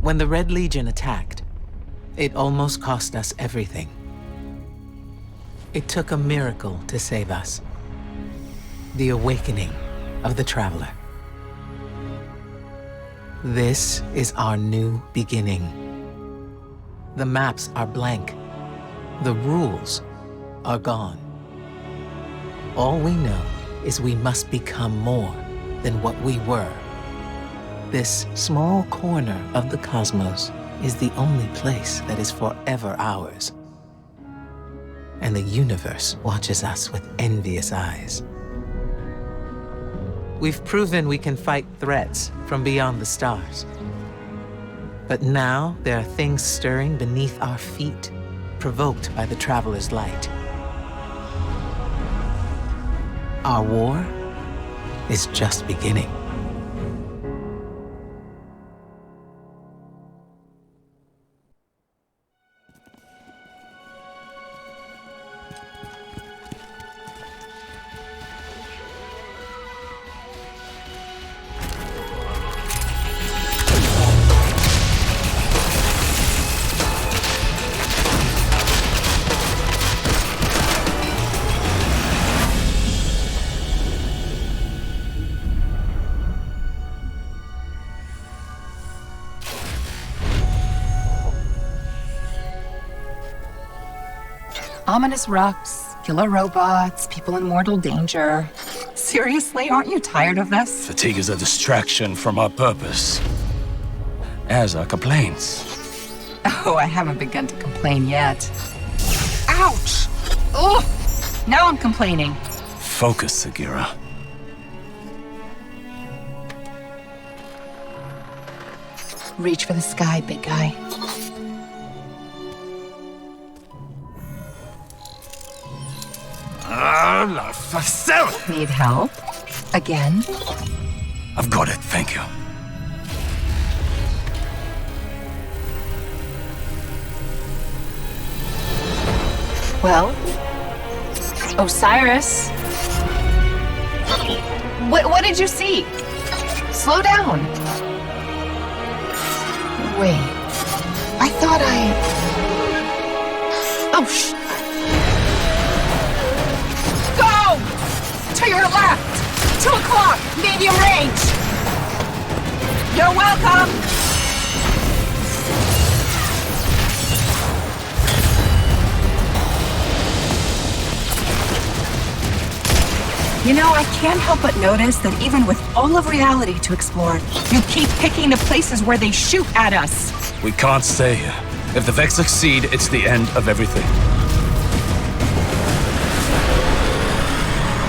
When the Red Legion attacked, it almost cost us everything. It took a miracle to save us. The awakening of the Traveler. This is our new beginning. The maps are blank. The rules are gone. All we know is we must become more than what we were. This small corner of the cosmos is the only place that is forever ours. And the universe watches us with envious eyes. We've proven we can fight threats from beyond the stars. But now there are things stirring beneath our feet, provoked by the Traveler's light. Our war is just beginning. Ominous rocks, killer robots, people in mortal danger. Seriously, aren't you tired of this? Fatigue is a distraction from our purpose. As are complaints. Oh, I haven't begun to complain yet. Ouch! Ugh! Now I'm complaining. Focus, Sagira. Reach for the sky, big guy. La facelle! Need help? Again? I've got it, thank you. Well, Osiris. What did you see? Slow down. Wait. I thought Oh, Go! To your left! 2 o'clock! Medium range! You're welcome! You know, I can't help but notice that even with all of reality to explore, you keep picking the places where they shoot at us. We can't stay here. If the Vex succeed, it's the end of everything.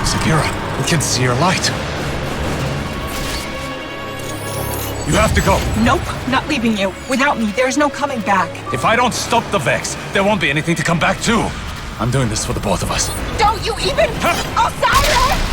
Sagira, we can see your light. You have to go. Nope, not leaving you. Without me, there's no coming back. If I don't stop the Vex, there won't be anything to come back to. I'm doing this for the both of us. Don't you even... Osiris!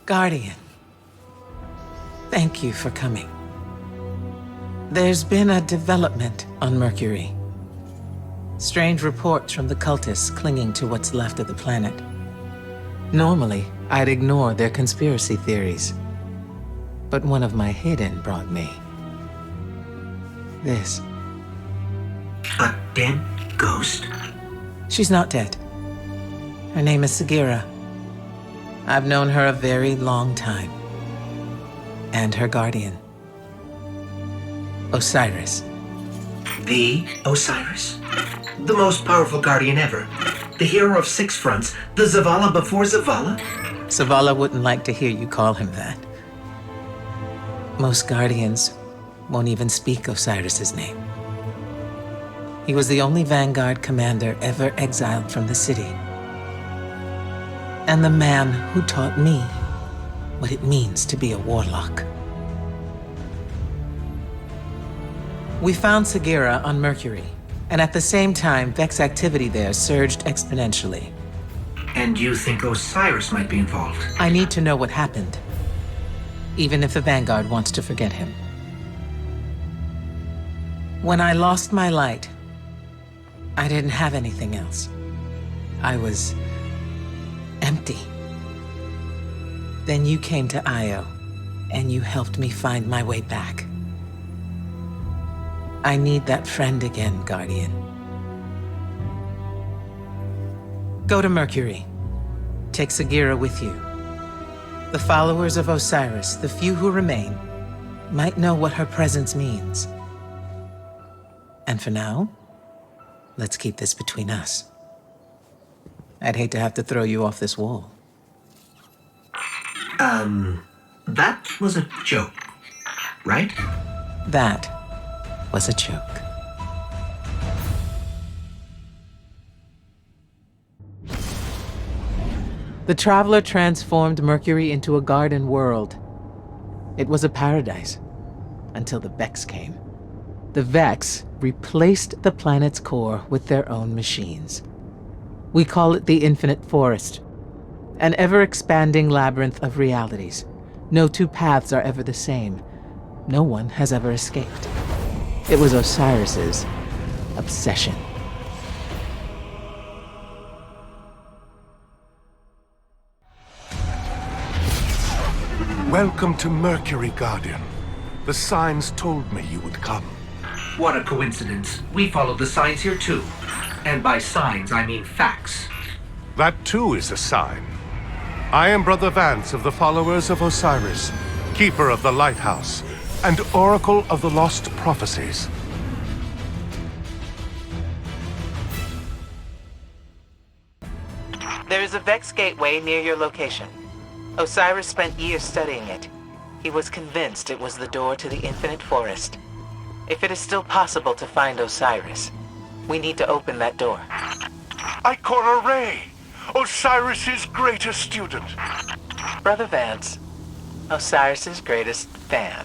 Guardian, thank you for coming. There's been a development on Mercury. Strange reports from the cultists clinging to what's left of the planet. Normally, I'd ignore their conspiracy theories. But one of my hidden brought me this. A dead ghost? She's not dead. Her name is Sagira. I've known her a very long time. And her guardian, Osiris. The Osiris? The most powerful guardian ever. The hero of six fronts, the Zavala before Zavala? Zavala wouldn't like to hear you call him that. Most Guardians won't even speak Osiris's name. He was the only Vanguard commander ever exiled from the city. And the man who taught me what it means to be a warlock. We found Sagira on Mercury, and at the same time, Vex activity there surged exponentially. And you think Osiris might be involved? I need to know what happened, even if the Vanguard wants to forget him. When I lost my light, I didn't have anything else. I was empty. Then you came to Io, and you helped me find my way back. I need that friend again, Guardian. Go to Mercury. Take Sagira with you. The followers of Osiris, the few who remain, might know what her presence means. And for now, let's keep this between us. I'd hate to have to throw you off this wall. That was a joke, right? That was a joke. The Traveler transformed Mercury into a garden world. It was a paradise, until the Vex came. The Vex replaced the planet's core with their own machines. We call it the Infinite Forest, an ever-expanding labyrinth of realities. No two paths are ever the same. No one has ever escaped. It was Osiris's obsession. Welcome to Mercury, Guardian. The signs told me you would come. What a coincidence. We follow the signs here too. And by signs, I mean facts. That too is a sign. I am Brother Vance of the followers of Osiris, Keeper of the Lighthouse, and Oracle of the Lost Prophecies. There is a Vex gateway near your location. Osiris spent years studying it. He was convinced it was the door to the Infinite Forest. If it is still possible to find Osiris, we need to open that door. Ikora Ray, Osiris's greatest student. Brother Vance, Osiris's greatest fan.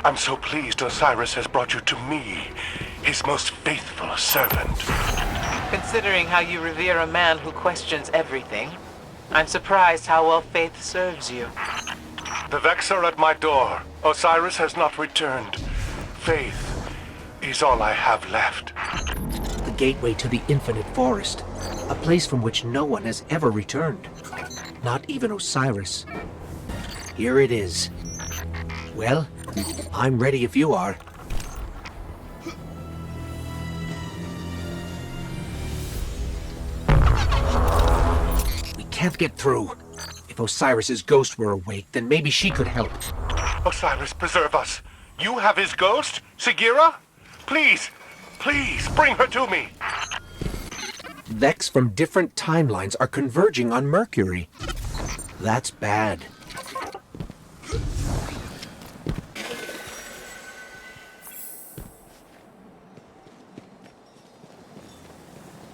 I'm so pleased Osiris has brought you to me, his most faithful servant. Considering how you revere a man who questions everything, I'm surprised how well faith serves you. The Vex are at my door. Osiris has not returned. Faith is all I have left. The gateway to the Infinite Forest, a place from which no one has ever returned. Not even Osiris. Here it is. Well, I'm ready if you are. We can't get through. If Osiris's ghost were awake, then maybe she could help. Osiris, preserve us. You have his ghost? Sagira? Please, please, bring her to me. Vex from different timelines are converging on Mercury. That's bad.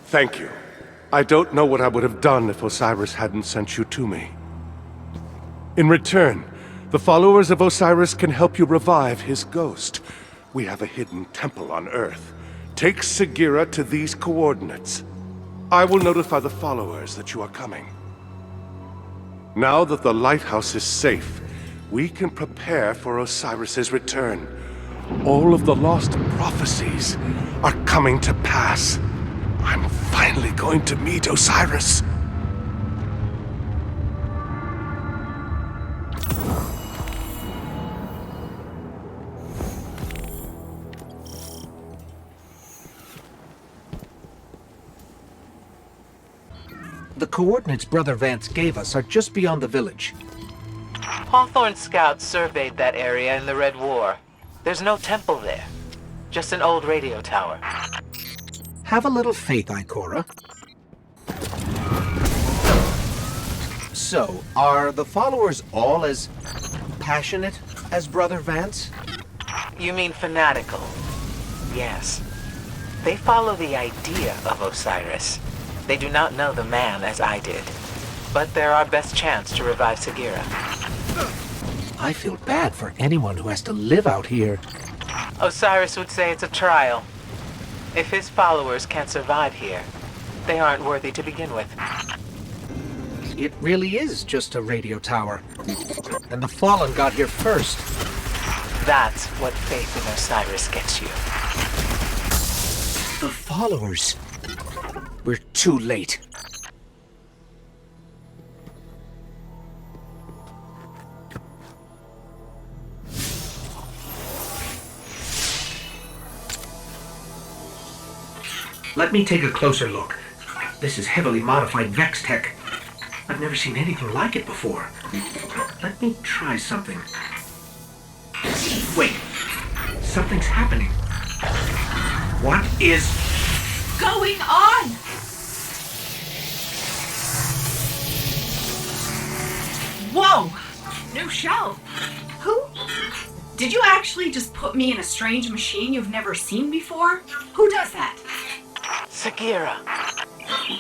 Thank you. I don't know what I would have done if Osiris hadn't sent you to me. In return, the followers of Osiris can help you revive his ghost. We have a hidden temple on Earth. Take Sagira to these coordinates. I will notify the followers that you are coming. Now that the lighthouse is safe, we can prepare for Osiris's return. All of the lost prophecies are coming to pass. I'm finally going to meet Osiris. The coordinates Brother Vance gave us are just beyond the village. Hawthorne scouts surveyed that area in the Red War. There's no temple there, just an old radio tower. Have a little faith, Ikora. So, are the followers all as passionate as Brother Vance? You mean fanatical? Yes. They follow the idea of Osiris. They do not know the man as I did. But they're our best chance to revive Sagira. I feel bad for anyone who has to live out here. Osiris would say it's a trial. If his followers can't survive here, they aren't worthy to begin with. It really is just a radio tower. And the Fallen got here first. That's what faith in Osiris gets you. The followers. We're too late. Let me take a closer look. This is heavily modified Vex tech. I've never seen anything like it before. Let me try something. Wait. Something's happening. What is Going on? Whoa! New shell. Who? Did you actually just put me in a strange machine you've never seen before? Who does that? Sagira.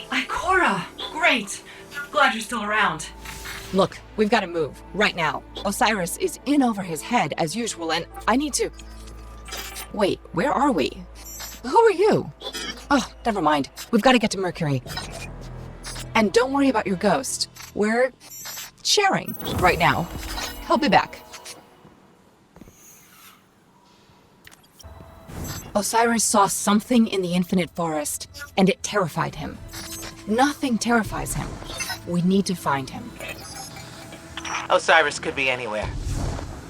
Ikora. Great. Glad you're still around. Look, we've got to move, right now. Osiris is in over his head, as usual, and I need to... Wait, where are we? Who are you? Oh, never mind. We've got to get to Mercury. And don't worry about your ghost. We're sharing right now. He'll be back. Osiris saw something in the Infinite Forest, and it terrified him. Nothing terrifies him. We need to find him. Osiris could be anywhere.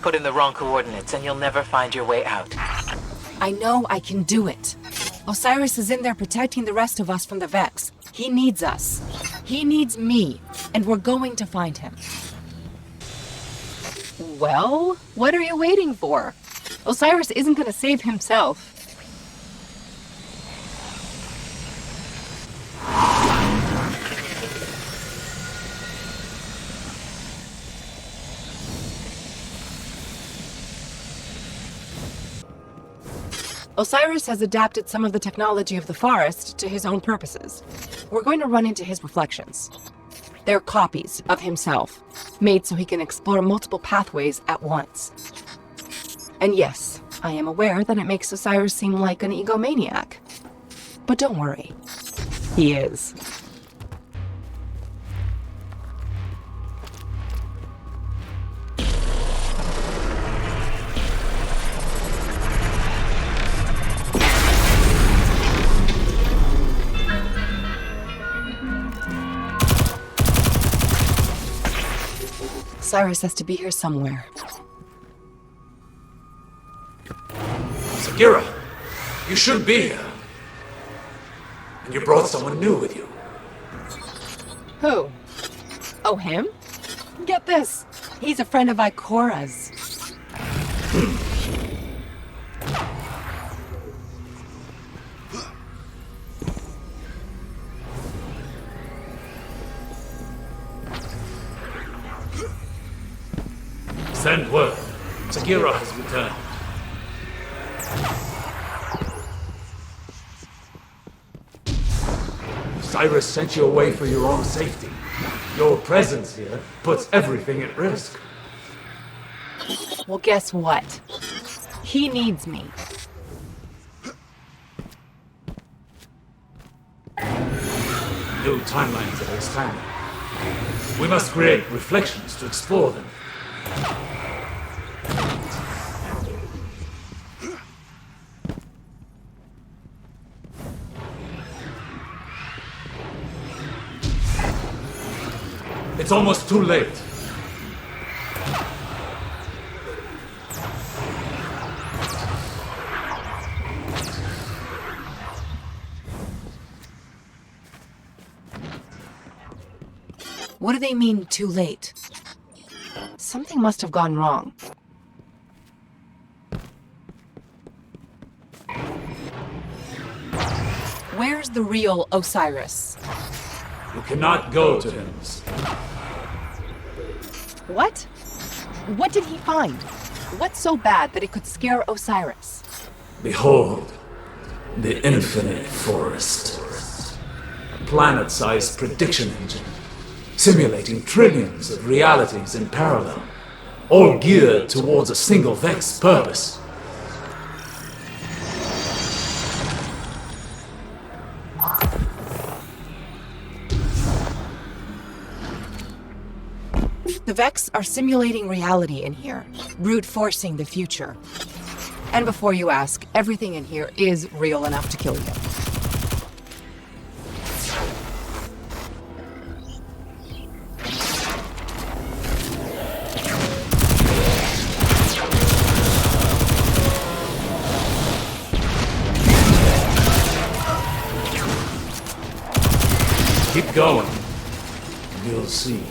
Put in the wrong coordinates and you'll never find your way out. I know I can do it. Osiris is in there protecting the rest of us from the Vex. He needs us. He needs me, and we're going to find him. Well, what are you waiting for? Osiris isn't going to save himself. Osiris has adapted some of the technology of the forest to his own purposes. We're going to run into his reflections. They're copies of himself, made so he can explore multiple pathways at once. And yes, I am aware that it makes Osiris seem like an egomaniac. But don't worry, he is. Osiris has to be here somewhere. Sagira, you shouldn't be here. And you brought someone new with you. Who? Oh, him? Get this. He's a friend of Ikora's. Send word. Sagira has returned. Osiris sent you away for your own safety. Your presence here puts everything at risk. Well, guess what? He needs me. New timelines are expanding. We must create reflections to explore them. It's almost too late. What do they mean, too late? Something must have gone wrong. Where where's the real Osiris? You cannot go to him. What? What did he find? What's so bad that it could scare Osiris? Behold, the infinite forest. A planet-sized prediction engine, simulating trillions of realities in parallel, all geared towards a single Vex purpose. The Vex are simulating reality in here, brute forcing the future. And before you ask, everything in here is real enough to kill you. Keep going. You'll see.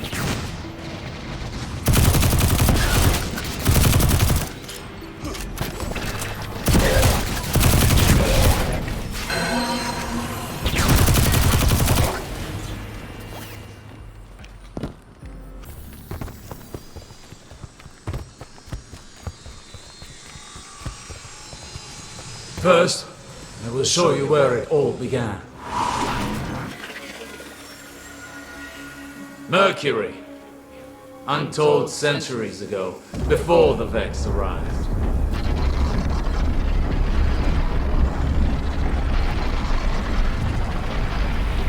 First, I will show you where it all began. Mercury. Untold centuries ago, before the Vex arrived.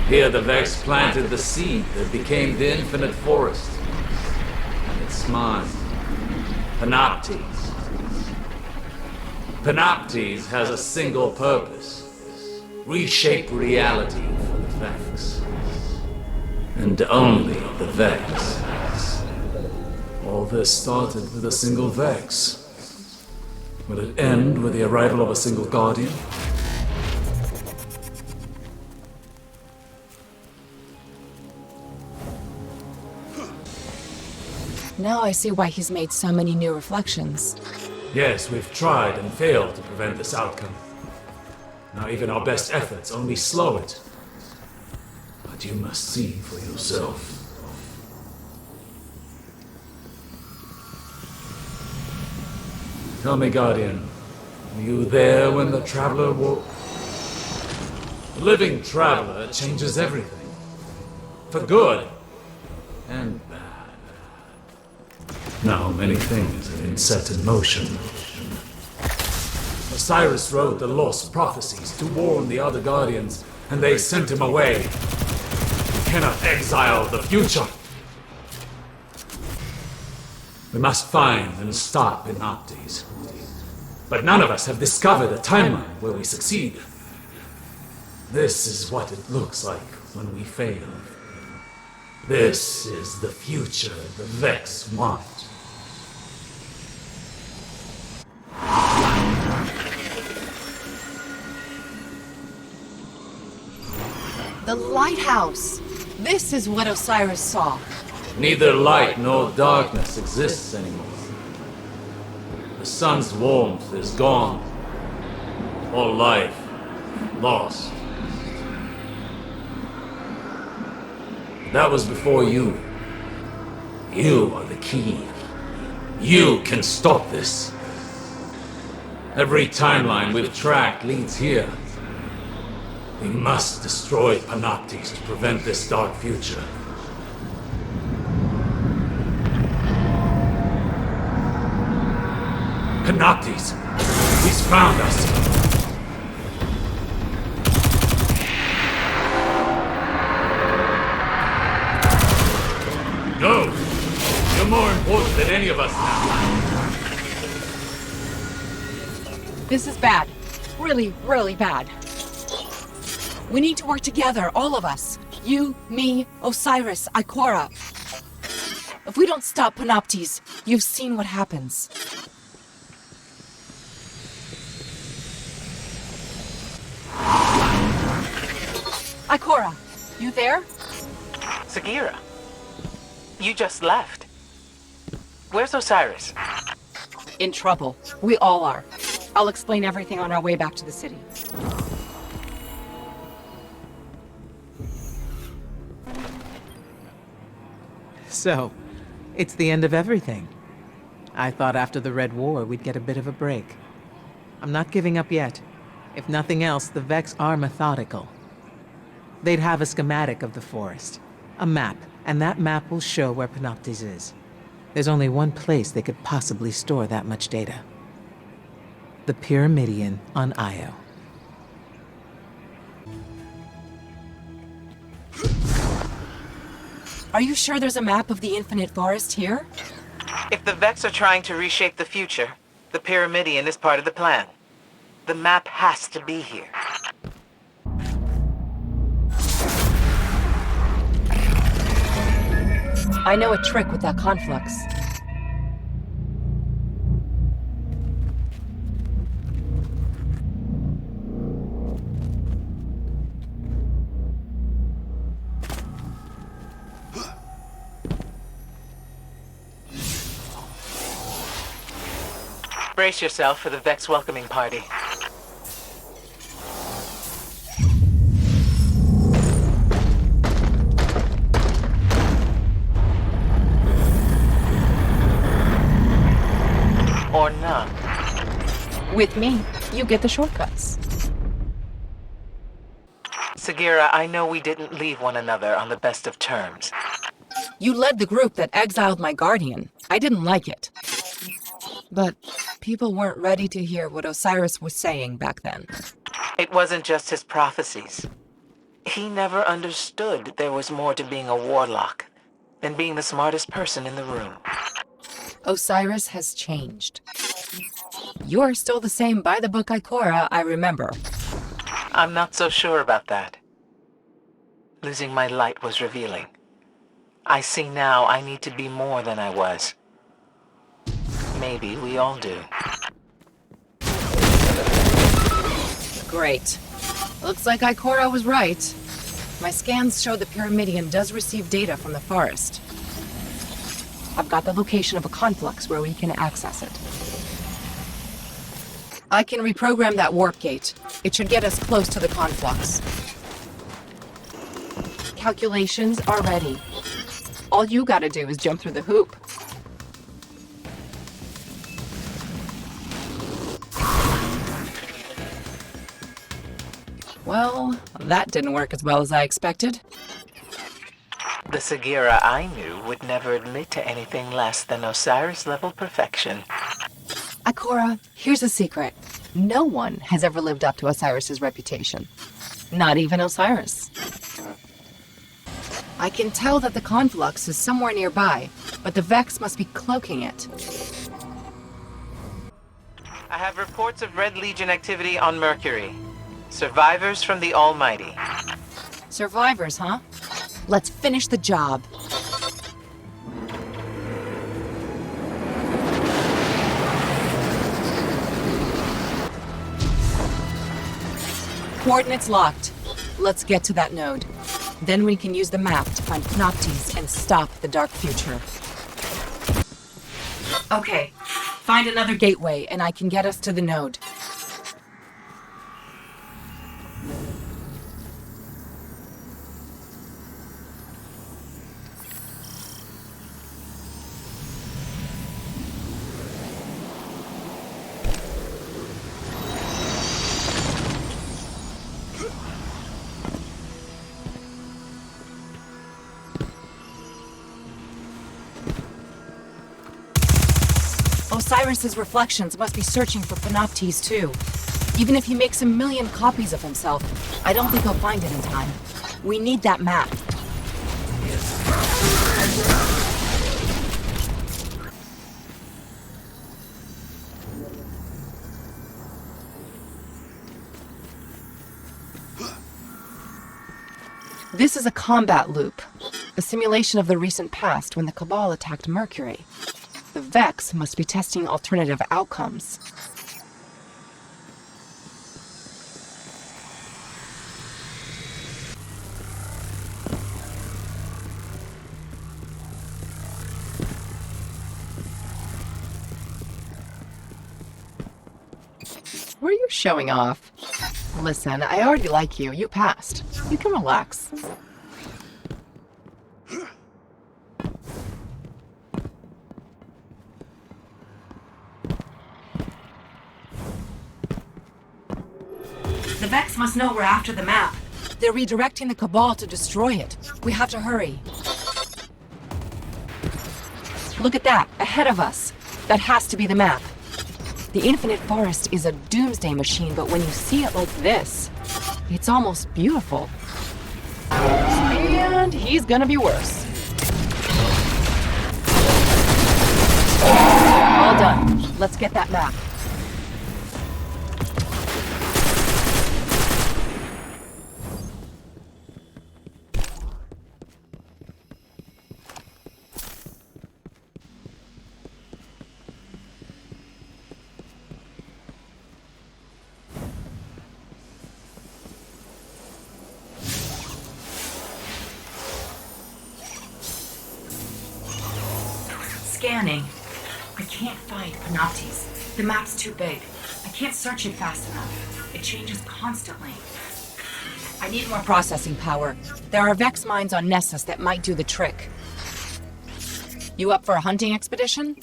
Here the Vex planted the seed that became the infinite forest. And its mind, Panoptes. Panoptes has a single purpose. Reshape reality for the Vex. And only the Vex. All this started with a single Vex. Will it end with the arrival of a single Guardian? Now I see why he's made so many new reflections. Yes, we've tried and failed to prevent this outcome. Now even our best efforts only slow it. But you must see for yourself. Tell me, Guardian, were you there when the Traveler woke? The living Traveler changes everything. For good and bad. Now many things have been set in motion. Osiris wrote the lost prophecies to warn the other Guardians, and they sent him away. We cannot exile the future. We must find and stop Panoptes. But none of us have discovered a timeline where we succeed. This is what it looks like when we fail. This is the future the Vex want. The lighthouse! This is what Osiris saw. Neither light nor darkness exists anymore. The sun's warmth is gone. All life lost. That was before you. You are the key. You can stop this. Every timeline we've tracked leads here. We must destroy Panoptes to prevent this dark future. Panoptes! He's found us! Go! You're more important than any of us now. This is bad. Really, really bad. We need to work together, all of us. You, me, Osiris, Ikora. If we don't stop Panoptes, you've seen what happens. Ikora, you there? Sagira, you just left. Where's Osiris? In trouble. We all are. I'll explain everything on our way back to the city. So, it's the end of everything. I thought after the Red War we'd get a bit of a break. I'm not giving up yet. If nothing else, the Vex are methodical. They'd have a schematic of the forest, a map, and that map will show where Panoptes is. There's only one place they could possibly store that much data. The Pyramidion on Io. Are you sure there's a map of the Infinite Forest here? If the Vex are trying to reshape the future, the Pyramidion is part of the plan. The map has to be here. I know a trick with that conflux. Brace yourself for the Vex welcoming party. Or not. With me, you get the shortcuts. Sagira, I know we didn't leave one another on the best of terms. You led the group that exiled my guardian. I didn't like it. But people weren't ready to hear what Osiris was saying back then. It wasn't just his prophecies. He never understood there was more to being a warlock than being the smartest person in the room. Osiris has changed. You're still the same by-the-book Ikora I remember. I'm not so sure about that. Losing my light was revealing. I see now I need to be more than I was. Maybe we all do. Great. Looks like Ikora was right. My scans show the Pyramidion does receive data from the forest. I've got the location of a conflux where we can access it. I can reprogram that warp gate. It should get us close to the conflux. Calculations are ready. All you gotta do is jump through the hoop. Well, that didn't work as well as I expected. The Sagira I knew would never admit to anything less than Osiris-level perfection. Ikora, here's a secret. No one has ever lived up to Osiris's reputation. Not even Osiris. I can tell that the conflux is somewhere nearby, but the Vex must be cloaking it. I have reports of Red Legion activity on Mercury. Survivors from the Almighty. Survivors, huh? Let's finish the job. Coordinates locked. Let's get to that node. Then we can use the map to find Panoptes and stop the dark future. Okay, find another gateway and I can get us to the node. Osiris's reflections must be searching for Panoptes too. Even if he makes 1,000,000 copies of himself, I don't think he'll find it in time. We need that map. This is a combat loop, a simulation of the recent past when the Cabal attacked Mercury. The Vex must be testing alternative outcomes. Were you showing off? Listen, I already like you. You passed. You can relax. Vex must know we're after the map. They're redirecting the Cabal to destroy it. We have to hurry. Look at that, ahead of us. That has to be the map. The Infinite Forest is a doomsday machine, but when you see it like this, it's almost beautiful. And he's gonna be worse. All done. Let's get that map. Scanning. I can't find Panoptes. The map's too big. I can't search it fast enough. It changes constantly. I need more processing power. There are Vex mines on Nessus that might do the trick. You up for a hunting expedition?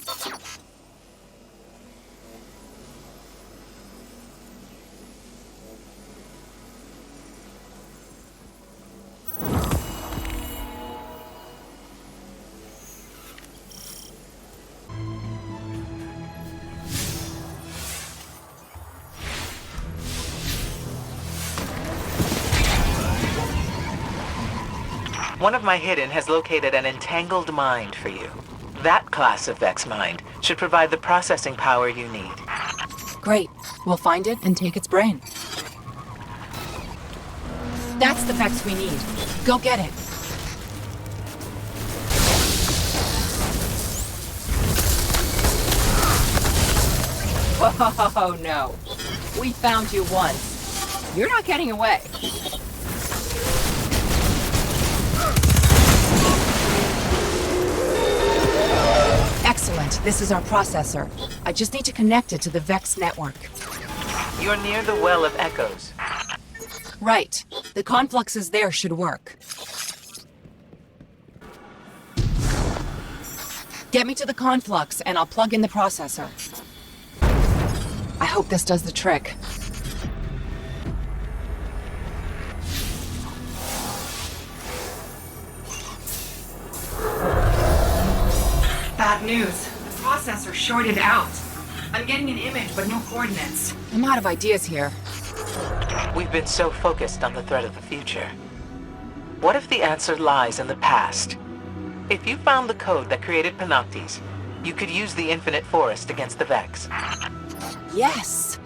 One of my hidden has located an entangled mind for you. That class of Vex mind should provide the processing power you need. Great. We'll find it and take its brain. That's the Vex we need. Go get it. Whoa, no. We found you once. You're not getting away. Excellent. This is our processor. I just need to connect it to the Vex network. You're near the Well of Echoes. Right. The confluxes there should work. Get me to the conflux and I'll plug in the processor. I hope this does the trick. Bad news. The processor shorted out. I'm getting an image, but no coordinates. I'm out of ideas here. We've been so focused on the threat of the future. What if the answer lies in the past? If you found the code that created Panoptes, you could use the Infinite Forest against the Vex. Yes!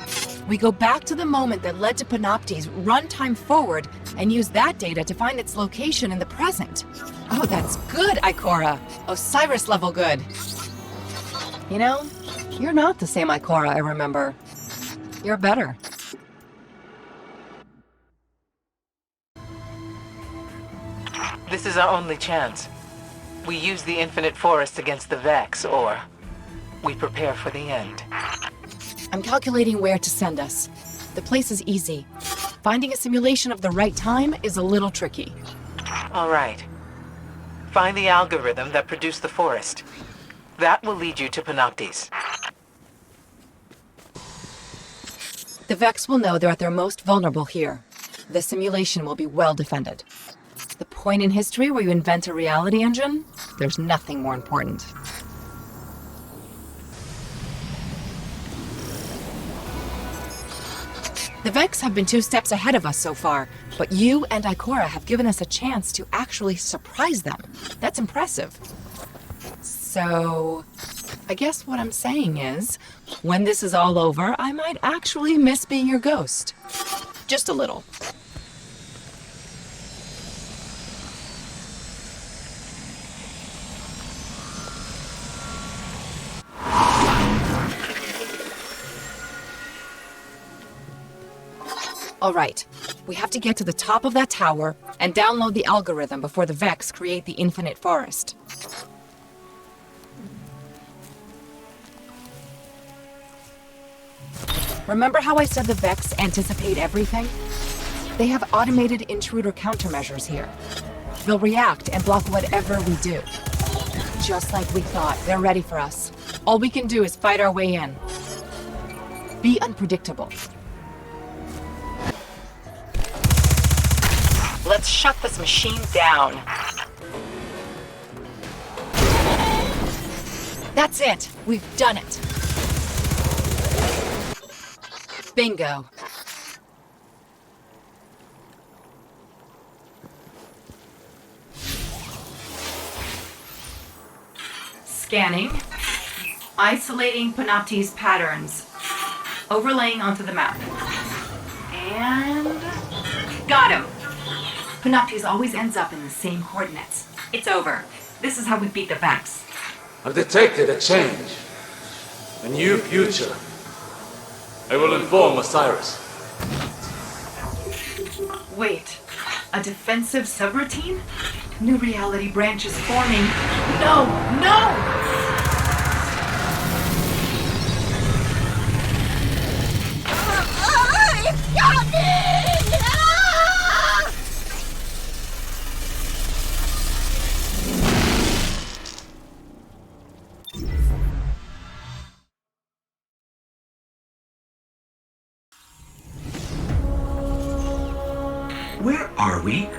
We go back to the moment that led to Panoptes, run time forward, and use that data to find its location in the present. Oh, that's good, Ikora! Osiris level good! You know, you're not the same Ikora I remember. You're better. This is our only chance. We use the Infinite Forest against the Vex, or we prepare for the end. I'm calculating where to send us. The place is easy. Finding a simulation of the right time is a little tricky. All right. Find the algorithm that produced the forest. That will lead you to Panoptes. The Vex will know they're at their most vulnerable here. The simulation will be well defended. The point in history where you invent a reality engine? There's nothing more important. The Vex have been 2 steps ahead of us so far, but you and Ikora have given us a chance to actually surprise them. That's impressive. So, I guess what I'm saying is, when this is all over, I might actually miss being your ghost. Just a little. All right, we have to get to the top of that tower and download the algorithm before the Vex create the Infinite Forest. Remember how I said the Vex anticipate everything? They have automated intruder countermeasures here. They'll react and block whatever we do. Just like we thought, they're ready for us. All we can do is fight our way in. Be unpredictable. Let's shut this machine down. That's it. We've done it. Bingo. Scanning. Isolating Panopti's patterns. Overlaying onto the map. And... got him! Panopti's always ends up in the same coordinates. It's over. This is how we beat the Vex. I've detected a change. A new future. I will inform Osiris. Wait. A defensive subroutine? New reality branch is forming. No! No! It's coming! Ah! Where are we?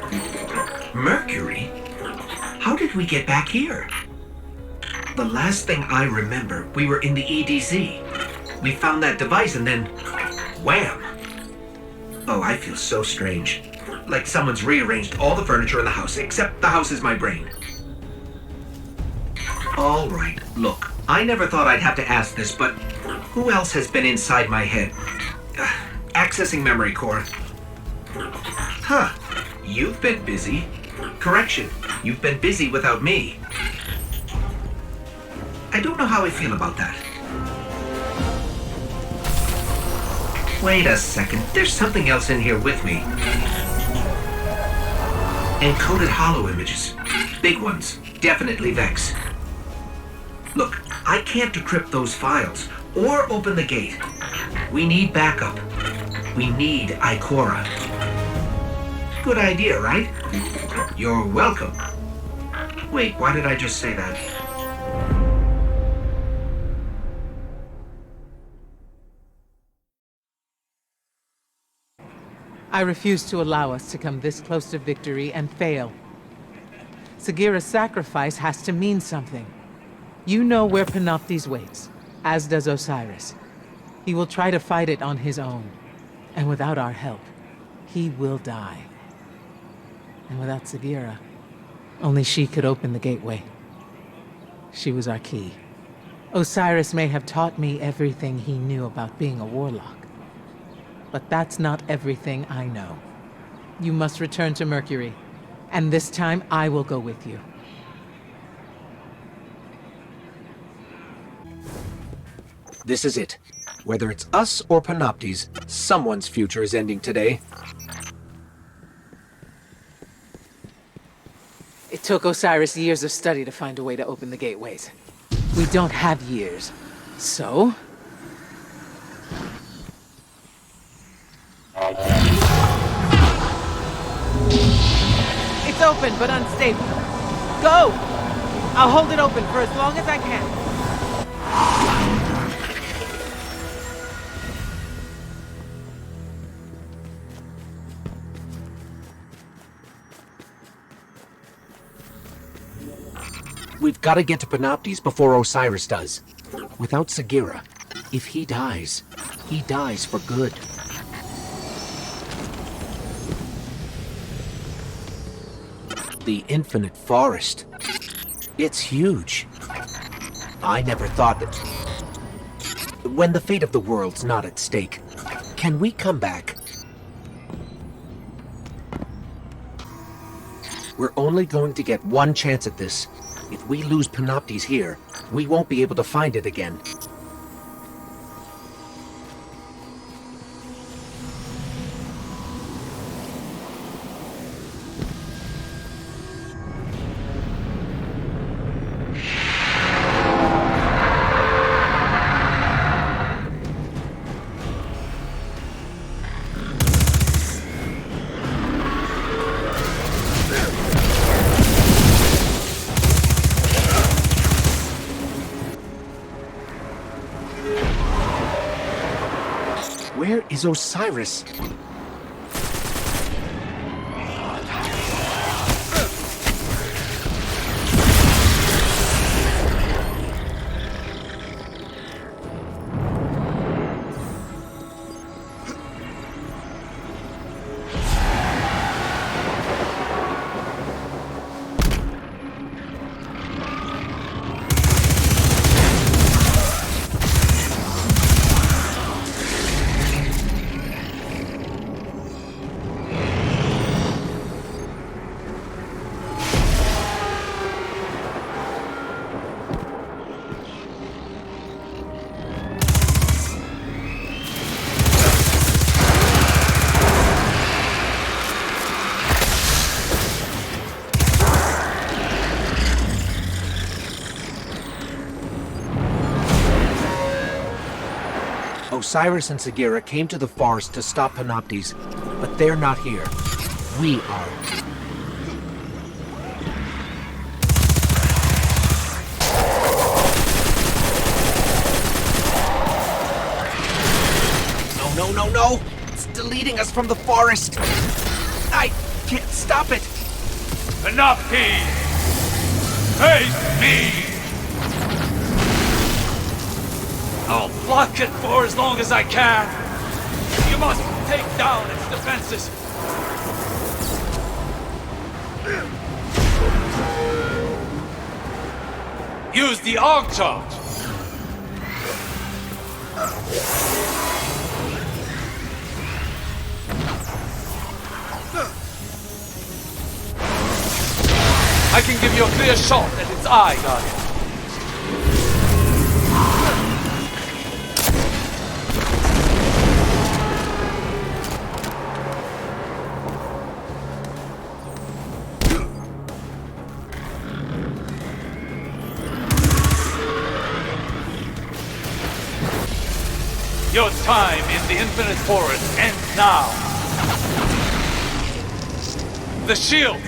Mercury? How did we get back here? The last thing I remember, we were in the EDZ. We found that device and then... wham! Oh, I feel so strange. Like someone's rearranged all the furniture in the house, except the house is my brain. All right, look, I never thought I'd have to ask this, but who else has been inside my head? Accessing memory core. Huh, you've been busy. Correction, you've been busy without me. I don't know how I feel about that. Wait a second, there's something else in here with me. Encoded holo images. Big ones. Definitely Vex. Look, I can't decrypt those files or open the gate. We need backup. We need Ikora. Good idea, right? You're welcome. Wait, why did I just say that? I refuse to allow us to come this close to victory and fail. Sagira's sacrifice has to mean something. You know where Panoptes waits, as does Osiris. He will try to fight it on his own. And without our help, he will die. And without Sagira, only she could open the gateway. She was our key. Osiris may have taught me everything he knew about being a warlock. But that's not everything I know. You must return to Mercury, and this time I will go with you. This is it. Whether it's us or Panoptes, someone's future is ending today. It took Osiris years of study to find a way to open the gateways. We don't have years, so... It's open, but unstable. Go! I'll hold it open for as long as I can. We've got to get to Panoptes before Osiris does. Without Sagira, if he dies for good. The Infinite Forest. It's huge. I never thought that... When the fate of the world's not at stake, can we come back? We're only going to get one chance at this. If we lose Panoptes here, we won't be able to find it again. Where is Osiris? Osiris and Sagira came to the forest to stop Panoptes, but they're not here. We are. No! It's deleting us from the forest! I can't stop it! Panoptes! Face me! I'll block it for as long as I can. You must take down its defenses. Use the arc charge. I can give you a clear shot at its eye, Guardian. Your time in the Infinite Forest ends now. The shield!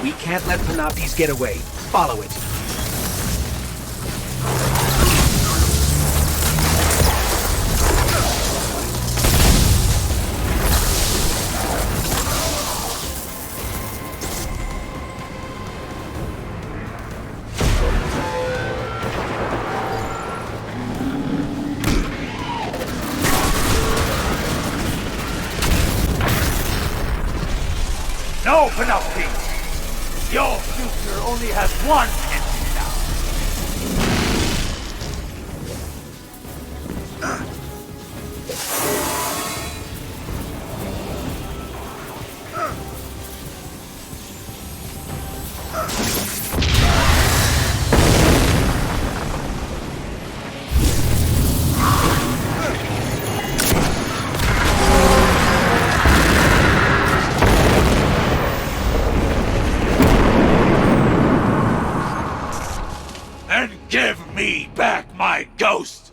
We can't let Panoptes get away. Follow it. No, Panoptes! Your future only has one ending now. And give me back my ghost!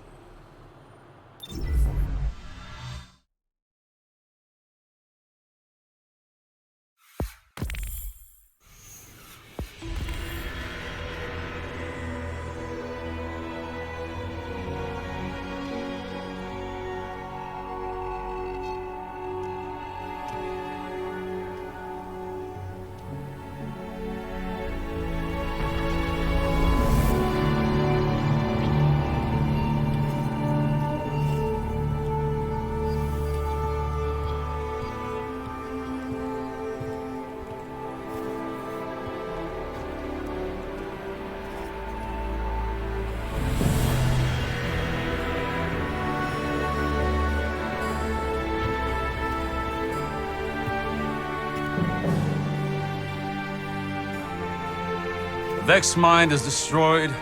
The Vex mind is destroyed,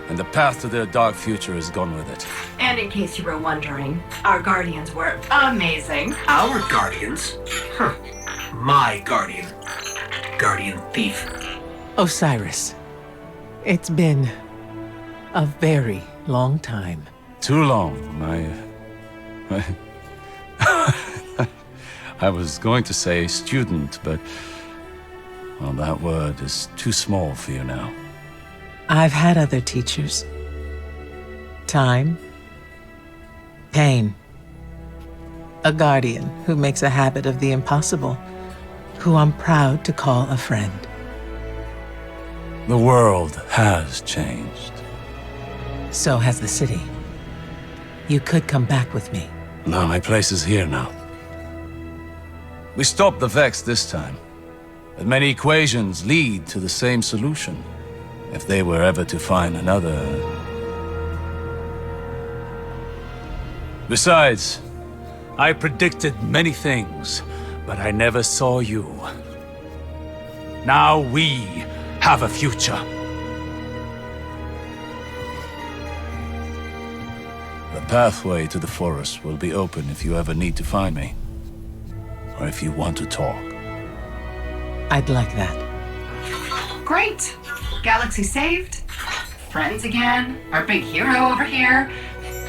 and the path to their dark future is gone with it. And in case you were wondering, our guardians were amazing. Our guardians? Huh. My guardian. Guardian thief. Osiris, it's been a very long time. Too long. I was going to say student, but well, that word is too small for you now. I've had other teachers. Time. Pain. A guardian who makes a habit of the impossible, who I'm proud to call a friend. The world has changed. So has the city. You could come back with me. No, my place is here now. We stopped the Vex this time. But many equations lead to the same solution. If they were ever to find another... Besides, I predicted many things, but I never saw you. Now we have a future. The pathway to the forest will be open if you ever need to find me. Or if you want to talk. I'd like that. Great! Galaxy saved. Friends again. Our big hero over here.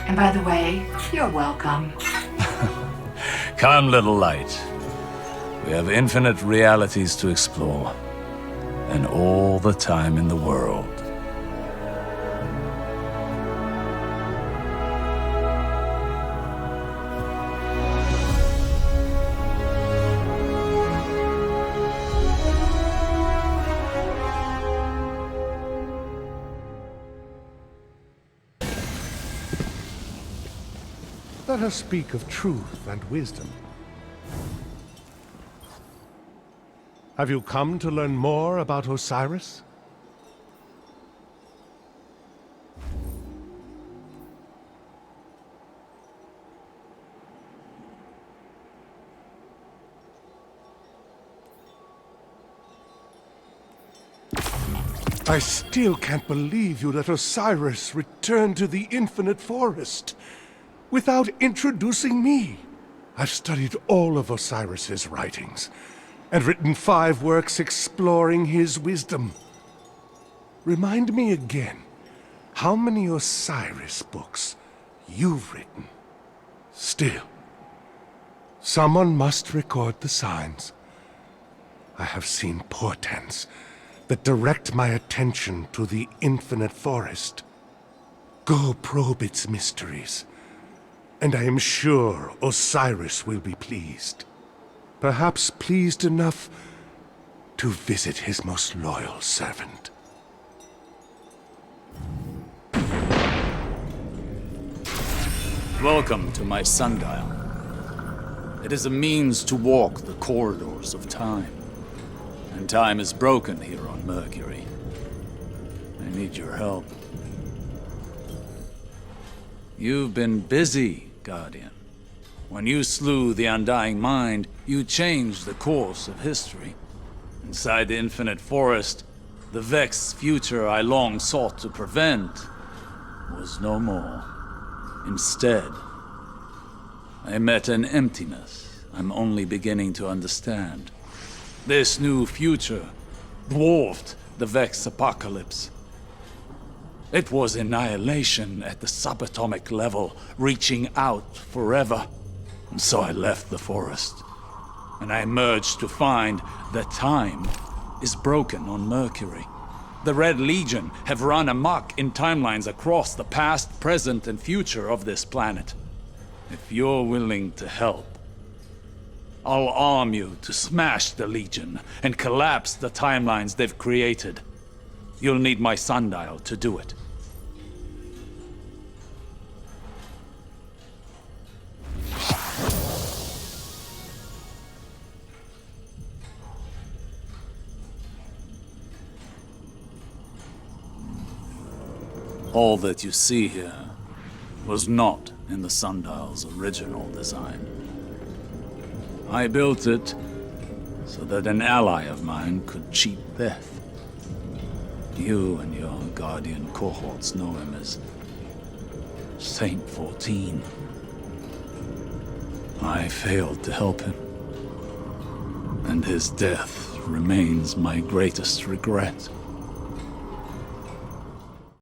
And by the way, you're welcome. Come, little light. We have infinite realities to explore. And all the time in the world. Let us speak of truth and wisdom. Have you come to learn more about Osiris? I still can't believe you let Osiris return to the Infinite Forest without introducing me. I've studied all of Osiris's writings and written 5 works exploring his wisdom. Remind me again, how many Osiris books you've written? Still, someone must record the signs. I have seen portents that direct my attention to the Infinite Forest. Go probe its mysteries, and I am sure Osiris will be pleased. Perhaps pleased enough to visit his most loyal servant. Welcome to my sundial. It is a means to walk the corridors of time. And time is broken here on Mercury. I need your help. You've been busy, Guardian. When you slew the Undying Mind, you changed the course of history. Inside the Infinite Forest, the Vex future I long sought to prevent was no more. Instead, I met an emptiness I'm only beginning to understand. This new future dwarfed the Vex apocalypse. It was annihilation at the subatomic level, reaching out forever. And so I left the forest. And I emerged to find that time is broken on Mercury. The Red Legion have run amok in timelines across the past, present, and future of this planet. If you're willing to help, I'll arm you to smash the Legion and collapse the timelines they've created. You'll need my sundial to do it. All that you see here was not in the sundial's original design. I built it so that an ally of mine could cheat death. You and your Guardian cohorts know him as Saint 14. I failed to help him, and his death remains my greatest regret.